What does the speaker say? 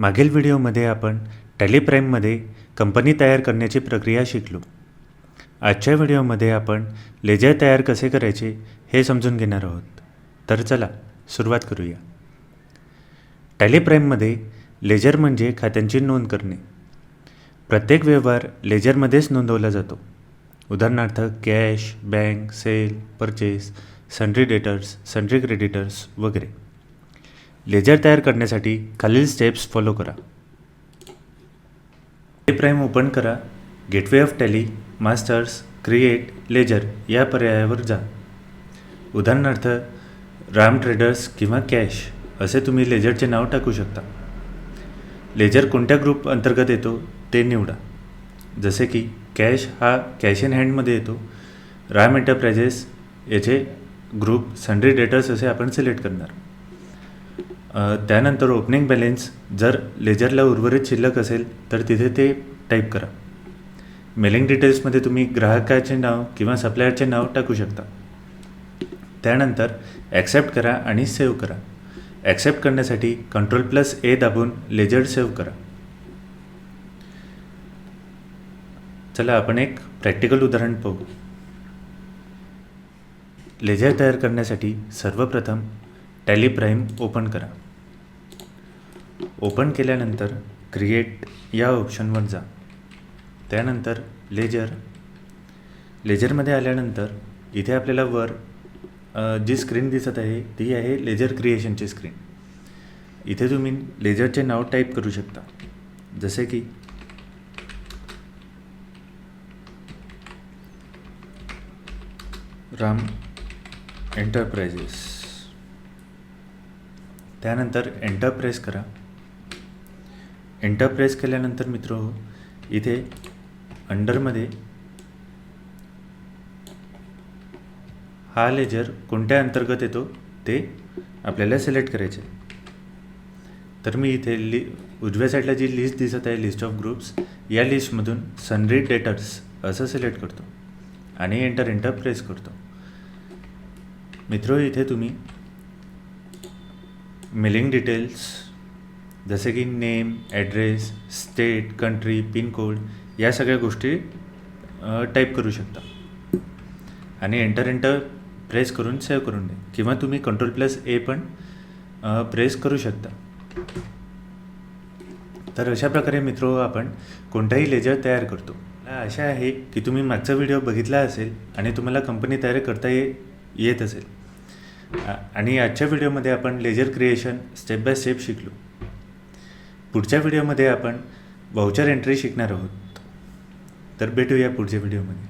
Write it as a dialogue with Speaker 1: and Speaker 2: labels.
Speaker 1: मागील व्हिडिओमध्ये आपण टॅली प्राईममध्ये कंपनी तयार करण्याची प्रक्रिया शिकलो. आजच्या व्हिडिओमध्ये आपण लेजर तयार कसे करायचे हे समजून घेणार आहोत. तर चला सुरुवात करूया. टॅली प्राईममध्ये लेजर म्हणजे खात्यांची नोंद करणे. प्रत्येक व्यवहार लेजरमध्येच नोंदवला जातो. उदाहरणार्थ cash, bank, sale, purchase, sundry debtors, sundry creditors वगैरे. लेजर तयार करण्यासाठी खालील स्टेप्स फॉलो करा. टॅली प्राईम ओपन करा. Gateway of Tally, masters, create, ledger या पर्यायावर जा. उदाहरणार्थ राम ट्रेडर्स किंवा कॅश असे तुम्ही लेजरचे नाव टाकू शकता. लेजर कोणत्या ग्रुप अंतर्गत येतो ते निवडा. जसे की कॅश हा कॅश इन हँडमध्ये येतो. राम एंटरप्राइजेस याचे ग्रुप सन्ड्री डेटर्स असे आपण सिलेक्ट करणार. त्यानंतर ओपनिंग बॅलेन्स जर लेजरला उर्वरित शिल्लक असेल तर तिथे ते टाईप करा. मेलिंग डिटेल्समध्ये तुम्ही ग्राहकाचे नाव किंवा सप्लायरचे नाव टाकू शकता. त्यानंतर ॲक्सेप्ट करा आणि सेव्ह करा. ॲक्सेप्ट करण्यासाठी Ctrl+A दाबून लेजर सेव्ह करा. चला आपण एक प्रॅक्टिकल उदाहरण पाहू. लेजर तयार करण्यासाठी सर्वप्रथम टॅली प्राईम ओपन करा. ओपन केल्यानंतर क्रिएट या ऑप्शनवर जा. त्यानंतर लेजरमध्ये आल्यानंतर इथे आपल्याला वर जी स्क्रीन दिसत आहे ती आहे लेजर क्रिएशनची स्क्रीन. इथे तुम्ही लेजरचे नाव टाईप करू शकता. जसे की राम एंटरप्राइजेस. त्यानंतर एंटर प्रेस करा. एंटर प्रेस केल्यानंतर मित्रहो इथे अंडरमध्ये हा लेजर कोणत्या अंतर्गत येतो ते आपल्याला सिलेक्ट करायचे. तर मी इथे उजव्या साईडला जी लिस्ट दिसत आहे लिस्ट ऑफ ग्रुप्स या लिस्टमधून सन्ड्री डेटर्स असं सिलेक्ट करतो आणि एंटर प्रेस करतो. मित्रो इथे तुम्ही मेलिंग डिटेल्स जसे की name, address, state, country, pincode या सगळ्या गोष्टी टाईप करू शकता आणि एंटर प्रेस करून सेव्ह करून द्या किंवा तुम्ही Ctrl+A पण प्रेस करू शकता. तर अशा प्रकारे मित्रो आपण कोणताही लेजर तयार करतो. आशा आहे की तुम्ही मागचा व्हिडिओ बघितला असेल आणि तुम्हाला कंपनी तयार करता येत असेल. आणि आजच्या व्हिडिओमध्ये आपण ledger creation step by step शिकलो. पुढच्या व्हिडिओमध्ये आपण वाउचर एंट्री शिकणार आहोत. तर भेटूया पुढच्या व्हिडिओमध्ये.